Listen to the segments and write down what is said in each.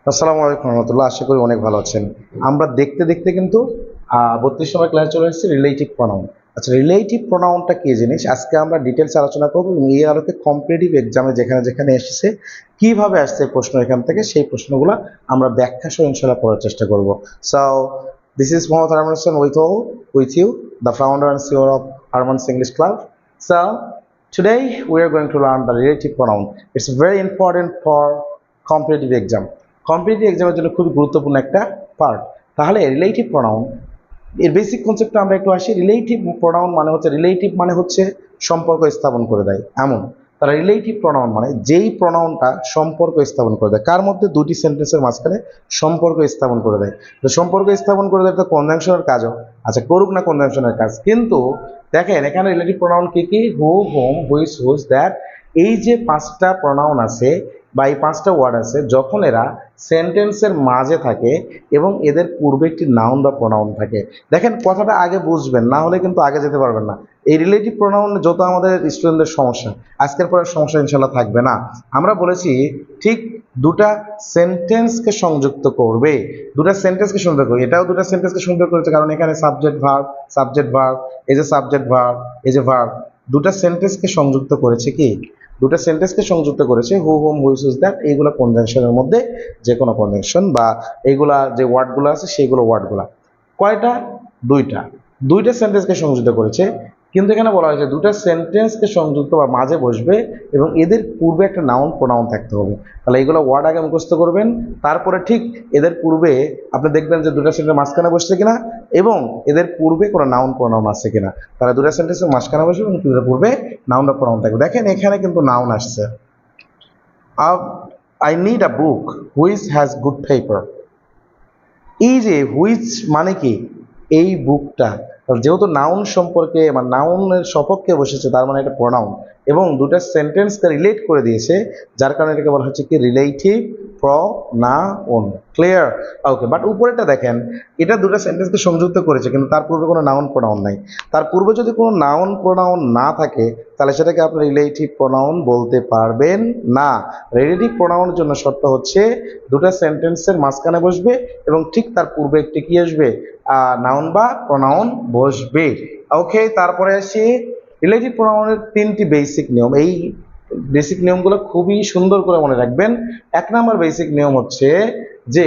আসসালামু আলাইকুম রহমতুল্লাহ, আশা করি অনেক ভালো আছেন। আমরা দেখতে দেখতে কিন্তু 32 নম্বর ক্লাস চলে এসেছি রিলেটিভ প্রোনাউন। আচ্ছা, রিলেটিভ প্রোনাউনটা কি জিনিস আজকে আমরা ডিটেলস আলোচনা করবো, এবং এই আলোকে কম্পিটিটিভ এক্সামে যেখানে যেখানে এসেছে কিভাবে আসছে প্রশ্ন এখান থেকে সেই প্রশ্নগুলো আমরা ব্যাখ্যা সহ ইনশাল্লাহ পড়ার চেষ্টা করব। So this is Mohammad Arman Hossain with you, the founder and CEO of Arman's English club. So today we are going to learn the relative pronoun. It's very important for competitive exam. Competitive এক্সামের জন্য খুবই গুরুত্বপূর্ণ একটা পার্ট। তাহলে রিলেটিভ প্রোনাউন এর basic কনসেপ্টটা আমরা একটু আসি। রিলেটিভ প্রোনাউন মানে হচ্ছে সম্পর্ক স্থাপন করে দেয় এমন। তারা রিলেটিভ প্রোনাউন মানে যেই প্রোনাউনটা সম্পর্ক স্থাপন করে দেয়, কার মধ্যে দুটি সেন্টেন্সের মাঝখানে সম্পর্ক স্থাপন করে দেয়। তো সম্পর্ক স্থাপন করে দেয় তো কনজাংশনের কাজও। আচ্ছা, করুক না কনজাংশনের কাজ, কিন্তু দেখেন এখানে রিলেটিভ প্রোনাউন কি কি, হু, হোম, হুইচ, হুজ, দ্যাট। এই যে পাঁচটা প্রোনাউন আছে বা এই পাঁচটা ওয়ার্ড আছে, যখন এরা সেন্টেন্সের মাঝে থাকে এবং এদের পূর্বে একটি নাউন বা প্রোনাউন থাকে। দেখেন কথাটা আগে বুঝবেন, না হলে কিন্তু আগে যেতে পারবেন না। এই রিলেটিভ প্রোনাউন যত আমাদের স্টুডেন্টদের সমস্যা, আজকের পরে সমস্যা ইনশাল্লাহ থাকবে না। আমরা বলেছি ঠিক দুটা সেন্টেন্সকে সংযুক্ত করবে, দুটা সেন্টেন্সকে সংযুক্ত করবে। এটাও দুটা সেন্টেন্সকে সংযুক্ত করেছে, কারণ এখানে সাবজেক্ট ভার্ব, এই যে সাবজেক্ট ভার্ব, এই যে ভার্ব, দুটা সেন্টেন্সকে সংযুক্ত করেছে কি, দুটো সেন্টেন্সকে সংযুক্ত করেছে হু, হোম, হুইচ, হুজ, দ্যাট। এইগুলো কনজাংশনের মধ্যে যে কোনো কনজাংশন বা এইগুলা যে ওয়ার্ডগুলো আছে সেইগুলো ওয়ার্ডগুলা কয়টা, দুইটা দুইটা সেন্টেন্সকে সংযুক্ত করেছে। কিন্তু এখানে বলা হয়েছে দুটা সেন্টেন্সকে সংযুক্ত বা মাঝে বসবে এবং এদের পূর্বে একটা নাউন প্রোনাউন থাকতে হবে। তাহলে এইগুলো ওয়ার্ড আগে মুখস্থ করবেন, তারপরে ঠিক এদের পূর্বে আপনি দেখবেন যে দুটা সেন্টেন্স মাঝখানে বসছে কিনা এবং এদের পূর্বে কোনো নাউন প্রোনাউন আছে কিনা। তাহলে দুটা সেন্টেন্সের মাঝখানে বসবে এবং এদের পূর্বে নাউন বা প্রোনাউন থাকবে। দেখেন এখানে কিন্তু নাউন আসছে, I need a book which has good paper. এই যে হুইচ মানে কি, এই বুকটা, যেহেতু নাউন সম্পর্কে বা নাউনের সপক্ষে বসেছে তার মানে এটা প্রোনাউন এবং দুটো সেন্টেন্সকে রিলেট করে দিয়েছে, যার কারণে এটাকে বলা হচ্ছে কি relative pronoun. Clear? Okay, but উপরেটা দেখেন, এটা দুটো সেন্টেন্সকে সংযুক্ত করেছে কিন্তু তার পূর্বে কোনো নাউন প্রোনাউন নাই। তার পূর্বে যদি কোনো নাউন প্রোনাউন না থাকে তাহলে সেটাকে আপনি রিলেটিভ প্রোনাউন বলতে পারবেন না। রিলেটিভ প্রোনাউনের জন্য শর্ত হচ্ছে দুটো সেন্টেন্সের মাঝখানে বসবে এবং ঠিক তার পূর্বে একটি কি আসবে, নাউন বা প্রোনাউন বসবে। ওকে, তারপরে আসি রিলেটিভ প্রোনাউনের তিনটি বেসিক নিয়ম। এই বেসিক নিয়মগুলো খুবই সুন্দর করে মনে রাখবেন। এক নম্বর বেসিক নিয়ম হচ্ছে যে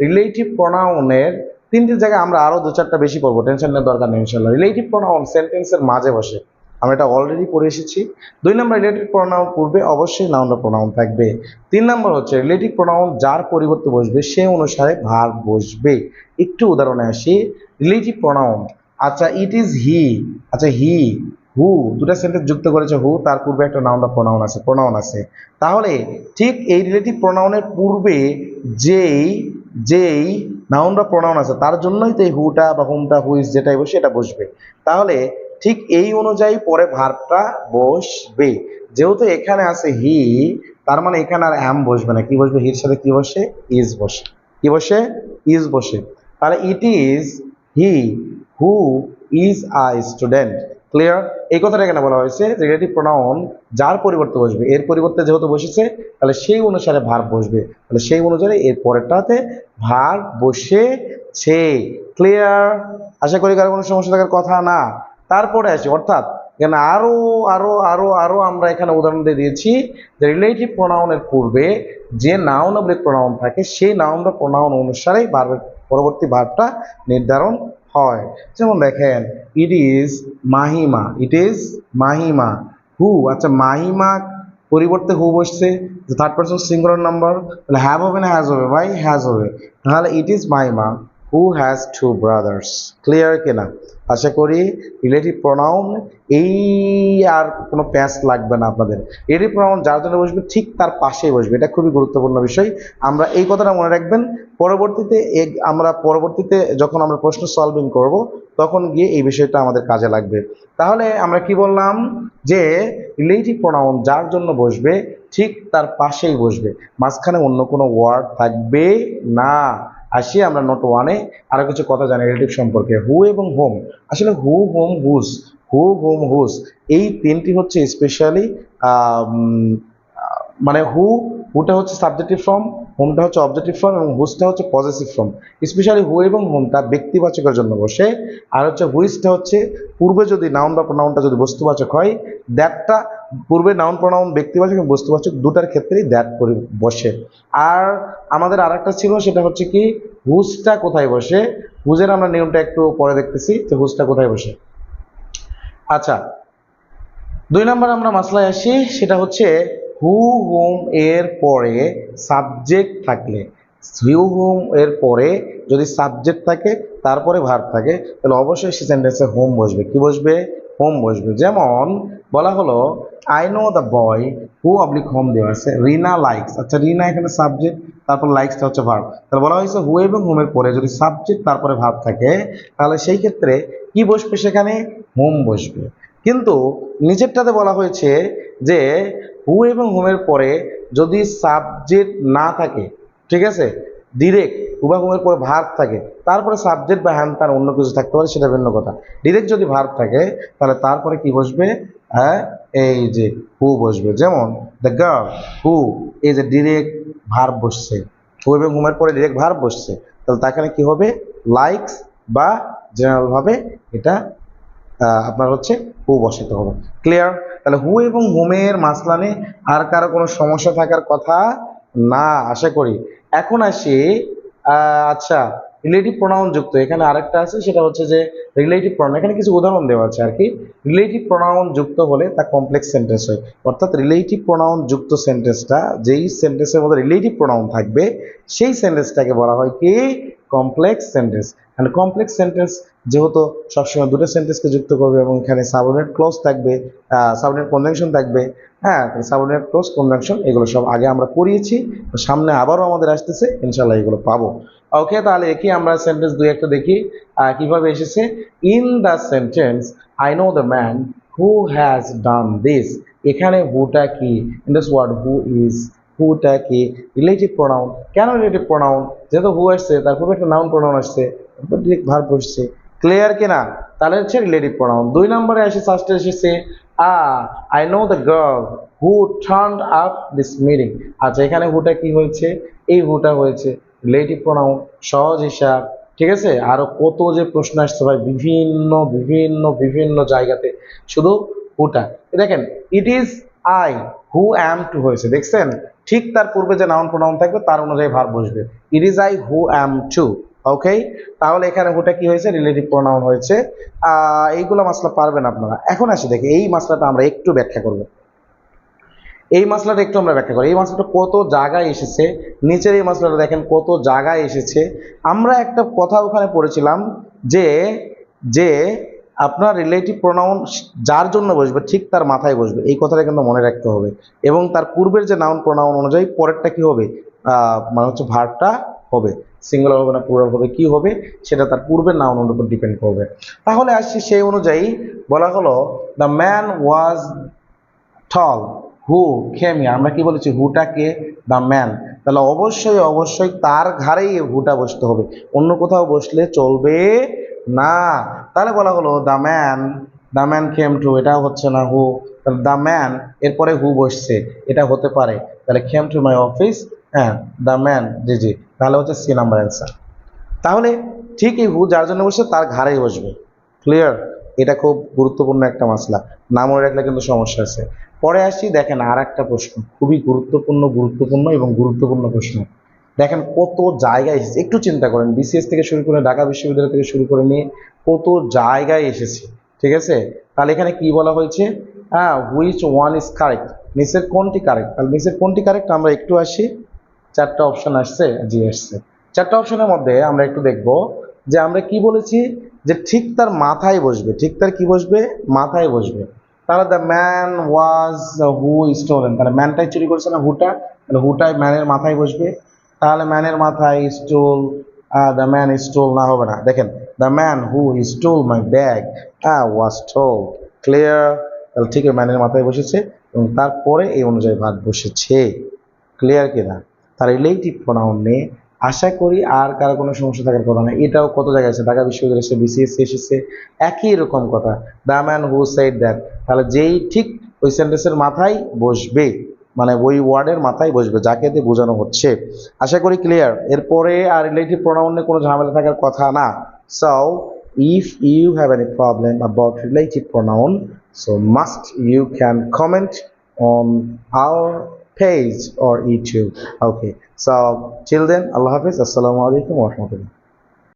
রিলেটিভ প্রোনাউনের তিনটি জায়গায় আমরা আরো দু চারটা বেশি পড়বো, টেনশন নেওয়ার দরকার নেই ইনশাল্লাহ। রিলেটিভ প্রোনাউন সেন্টেন্সের মাঝে বসে, আমরা এটা অলরেডি পড়ে এসেছি। দুই নম্বর, রিলেটিভ প্রোনাউন পূর্বে অবশ্যই নাউন বা প্রোনাউন থাকবে। তিন নম্বর হচ্ছে রিলেটিভ প্রোনাউন যার পরিবর্তে বসবে সে অনুসারে ভার্ব বসবে। একটু উদাহরণে আসি। রিলেটিভ প্রোনাউন, আচ্ছা ইট ইজ হি, আচ্ছা হি, হু, দুটা সেন্টেন্স যুক্ত করেছে হু, তার পূর্বে একটা নাউন বা প্রোনাউন আছে। তাহলে ঠিক এই রিলেটিভ প্রোনাউনের পূর্বে যেই যেই নাউন বা প্রোনাউন আছে তার জন্যই তো এই হুটা বা হুমটা হুইস যেটাই বসে এটা বসবে। তাহলে ঠিক এই অনুযায়ী পরে ভার্বটা বসবে। যেহেতু এখানে আছে হি, তার মানে এখানে আর অ্যাম বসবে না, কি বসবে, হির সাথে কি বসে, ইজ বসে। কি বসে, ইজ বসে। তাহলে it is he who is a student. Clear? এই কথাটা এখানে বলা হয়েছে যে রিলেটিভ প্রোনাউন যার পরিবর্তে বসবে, এর পরিবর্তে যেহেতু বসেছে তাহলে সেই অনুসারে ভার্ব বসবে। তাহলে সেই অনুসারে এর পরেরটাতে ভার্ব বসেছে। ক্লিয়ার? আশা করি কারো কোনো সমস্যা থাকার কথা না। তারপরে আসি, অর্থাৎ এখানে আরো আরো আরো আরো আমরা এখানে উদাহরণ দিয়ে দিয়েছি যে রিলেটিভ প্রোনাউনের পূর্বে যে নাউন অবলিক প্রোনাউন থাকে সেই নাউন বা প্রোনাউন অনুসারেই ভার্বের পরবর্তী ভার্বটা নির্ধারণ হয়। যেমন দেখেন, it is Mahima, it is Mahima. Who, আচ্ছা মাহিমা পরিবর্তে হু বসছে, থার্ড পারসন সিঙ্গুলার নাম্বার, তাহলে হ্যাভ হবে না হ্যাজ হবে, ভাই হ্যাজ হবে। তাহলে it is Mahima who has two brothers. Clear কিনা? আশা করি রিলেটিভ প্রোনাউন এই আর কোনো প্যাচ লাগবে না আপনাদের। রিলেটিভ প্রোনাউন যার জন্য বসবে ঠিক তার পাশেই বসবে, এটা খুবই গুরুত্বপূর্ণ বিষয়। আমরা এই কথাটা মনে রাখবেন। পরবর্তীতে যখন আমরা প্রশ্ন সলভিং করব তখন গিয়ে এই বিষয়টা আমাদের কাজে লাগবে। তাহলে আমরা কি বললাম, যে রিলেটিভ প্রোনাউন যার জন্য বসবে ঠিক তার পাশেই বসবে, মাঝখানে অন্য কোনো ওয়ার্ড থাকবে না। আসি আমরা নোট ওয়ানে আরো কিছু কথা জানি রিলেটিভ সম্পর্কে। হু এবং হোম, আসলে হু হোম হুজ এই তিনটি হচ্ছে স্পেশালি মানে হুটা হচ্ছে সাবজেক্টিভ ফর্ম, হোমটা হচ্ছে অবজেক্টিভ ফর্ম এবং হুজটা হচ্ছে পজেসিভ ফর্ম। স্পেশালি হু এবং হোমটা ব্যক্তিবাচকের জন্য বসে, আর হচ্ছে হুইচটা হচ্ছে পূর্বে যদি নাউন বা প্রোনাউনটা যদি বস্তুবাচক হয়, দ্যাটটা পূর্বে নাউন প্রোনাউন ব্যক্তিবাচক এবং বস্তুবাচক দুটার ক্ষেত্রেই দ্যাট বসে। আর আমাদের আরেকটা ছিল, সেটা হচ্ছে কি হুজটা কোথায় বসে। হুজের আমরা নিয়মটা একটু পরে দেখতেছি যে হুজটা কোথায় বসে। আচ্ছা, 2 নম্বর আমরা মাসলায় আসি, সেটা হচ্ছে হু হুম এর পরে সাবজেক্ট থাকলে, হু হুম এর পরে যদি সাবজেক্ট থাকে তারপরে ভার্ব থাকে, তাহলে অবশ্যই সে সেন্টেন্সে হোম বসবে। কি বসবে? হোম বসবে। যেমন বলা হলো I know the boy who oblique home দেওয়া আছে, রিনা লাইকস। আচ্ছা, রিনা এখানে সাবজেক্ট, তারপর লাইকসটা হচ্ছে ভার্ব। তাহলে বলা হয়েছে হু এবং হোমের পরে যদি সাবজেক্ট তারপরে ভার্ব থাকে, তাহলে সেই ক্ষেত্রে কি বসবে? সেখানে হোম বসবে। কিন্তু নিচেরটাতে বলা হয়েছে যে হু এবং হোমের পরে যদি সাবজেক্ট না থাকে, ঠিক আছে, ডিরেক্ট হু বা হোমের পরে ভার্ব থাকে, তারপরে সাবজেক্ট বা হ্যান তার অন্য কিছু থাকতে পারে, সেটা ভিন্ন কথা। ডিরেক্ট যদি ভার্ব থাকে তাহলে তারপরে কি বসবে? হ্যাঁ, এই যে হু বসবে। যেমন দ্য গার্ল হু, এই যে ডিরেক্ট ভার্ব বসছে, হু এবং হোমের পরে ডিরেক্ট ভার্ব বসছে, তাহলে তাখানে কি হবে? লাইকস বা জেনারেল ভাবে এটা আপনার হচ্ছে হু বসাতে হবে। ক্লিয়ার? তাহলে হু এবং হোমের মাঝখানে আর কারো কোনো সমস্যা থাকার কথা না, আশা করি। এখন আসি, আচ্ছা, রিলেটিভ প্রোনাউন যুক্ত এখানে আরেকটা আছে, সেটা হচ্ছে যে রিলেটিভ প্রোনাউন। এখানে কিছু উদাহরণ দেওয়া আছে আর কি। রিলেটিভ প্রোনাউন যুক্ত হলে তা কমপ্লেক্স সেন্টেন্স হয়। অর্থাৎ রিলেটিভ প্রোনাউন যুক্ত সেন্টেন্সটা, যেই সেন্টেন্সের মধ্যে রিলেটিভ প্রোনাউন থাকবে সেই সেন্টেন্সটাকে বলা হয় কি? Complex sentence. And complex sentence যেহেতু সবসময় দুটো সেন্টেন্সকে যুক্ত করবে এবং এখানে সাবঅর্ডিনেট ক্লজ থাকবে, সাবঅর্ডিনেট কনজাংশন থাকবে। হ্যাঁ, সাবঅর্ডিনেট ক্লজ, কনজাংশন এগুলো সব আগে আমরা পড়িয়েছি, তো সামনে আবারও আমাদের আসতেছে, ইনশাল্লাহ এগুলো পাবো। ওকে, তাহলে একই আমরা সেন্টেন্স দুই একটা দেখি কিভাবে এসেছে। In the sentence I know the man who has done this, এখানে হুটা কি? In this word who is, হুটা কি? Relative pronoun. কেন রিলেটিভ প্রোনাউন? যেহেতু হু আসছে, তার পূর্বে একটা নাউন প্রোনাউন আসছে, তারপর ডিরেক্ট ভার্ব বসছে। ক্লিয়ার কিনা? তাহলে হচ্ছে রিলেটিভ প্রোনাউন। 2 নম্বরে আসে, ফার্স্টে এসেছে I know the girl who turned up this meeting. আচ্ছা, এখানে হুটা কি হয়েছে? এই হুটা হয়েছে রিলেটিভ প্রোনাউন, সহজ হিসাব। ঠিক আছে? আরো কত যে প্রশ্ন আসছে ভাই, বিভিন্ন বিভিন্ন বিভিন্ন জায়গাতে শুধু হুটা। দেখেন, it is I who am to হয়েছে, দেখছেন? ঠিক তার পূর্বে যে নাউন প্রোনাউন থাকবে তার অনুযায়ী ভার্ব বসবে। It is I who am to. Okay, তাহলে এখানে হুটা কি হয়েছে? রিলেটিভ প্রোনাউন হয়েছে। এইগুলো মাসলা পারবেন আপনারা। এখন আসি দেখি এই মাসলাটা আমরা একটু ব্যাখ্যা করব। এই মাসলাটা একটু আমরা ব্যাখ্যা করি। এই মাসলাটা কত জায়গায় এসেছে, নিচের এই মাসলাটা দেখেন কত জায়গায় এসেছে। আমরা একটা কথা ওখানে পড়েছিলাম যে যে আপনার রিলেটিভ প্রোনাউন যার জন্য বসবে ঠিক তার মাথায় বসবে, এই কথাটা কিন্তু মনে রাখতে হবে। এবং তার পূর্বের যে নাউন প্রোনাউন অনুযায়ী পরেরটা কি হবে? মানে হচ্ছে ভার্বটা হবে, সিঙ্গুলার হবে না প্লুরাল হবে, কি হবে সেটা তার পূর্বের নাউনের উপর ডিপেন্ড করবে। তাহলে আসছি সেই অনুযায়ী, বলা হলো the man was tall who came here. আমরা কি বলেছি? হুটাকে দ্য ম্যান, তাহলে অবশ্যই অবশ্যই তার ঘাড়েই হুটা বসতে হবে, অন্য কোথাও বসলে চলবে না। তাহলে বলা হলো দ্য ম্যান কেম টু, এটাও হচ্ছে না হু, তাহলে দ্য ম্যান এরপরে হু বসছে, এটা হতে পারে। তাহলে কেম টু মাই অফিস, হ্যাঁ দ্য ম্যান, জি জি, তাহলে হচ্ছে সি নাম্বার অ্যান্সার। তাহলে ঠিকই হু যার জন্য বসছে তার ঘাড়েই বসবে। ক্লিয়ার? এটা খুব গুরুত্বপূর্ণ একটা মাসলা, না মনে রাখলে কিন্তু সমস্যা আছে। পরে আসি, দেখেন আর একটা প্রশ্ন, খুবই গুরুত্বপূর্ণ গুরুত্বপূর্ণ এবং গুরুত্বপূর্ণ প্রশ্ন। দেখেন কত জায়গায় এসেছে, একটু চিন্তা করেন, বিসিএস থেকে শুরু করে ঢাকা বিশ্ববিদ্যালয় থেকে শুরু করে নিয়ে কত জায়গায় এসেছে। ঠিক আছে? তাহলে এখানে কি বলা হয়েছে? হুইচ ওয়ান ইজ কারেক্ট, নিচের কোনটি কারেক্ট? তাহলে নিচের কোনটি কারেক্ট আমরা একটু আসি। 4টা অপশন আসছে, জি আসছে। 4টা অপশনের মধ্যে আমরা একটু দেখব যে আমরা কি বলেছি, যে ঠিক তার মাথায় বসবে, ঠিক তার কি বসবে? মাথায় বসবে। তাহলে the man was who stolen, তাহলে ম্যানটাই চুরি করছে না হুটা, তাহলে হুটাই ম্যানের মাথায় বসবে। তাহলে ম্যানের মাথায় স্টোল, দ্য ম্যান স্টোল না, হবে না। দেখেন the man who stole my bag was toll. Clear? তাহলে ঠিক ম্যানের মাথায় বসেছে এবং তারপরে এই অনুযায়ী ভাগ বসেছে। ক্লিয়ার কিনা? তার রিলেটিভ প্রোনাউন নিয়ে আশা করি আর কারো কোনো সমস্যা থাকার কথা না। এটাও কত জায়গায় আছে, ঢাকা বিশ্ববিদ্যালয় এসে, বিসিএস এসেছে, একই রকম কথা। The man who said that, তাহলে যেই ঠিক ওই সেন্টেন্সের মাথায় বসবে। মানে ওই ওয়ার্ডের মাথায় বসবে যাকে দিয়ে বোঝানো হচ্ছে। আশা করি ক্লিয়ার। এরপরে আর রিলেটিভ প্রোনাউন নিয়ে কোনো ঝামেলা থাকার কথা না। So if you have any problem about relative pronoun, so must you can comment on our page or YouTube. Okay, so till then, Allah Hafiz, Assalamu alaikum wa rahmatullah.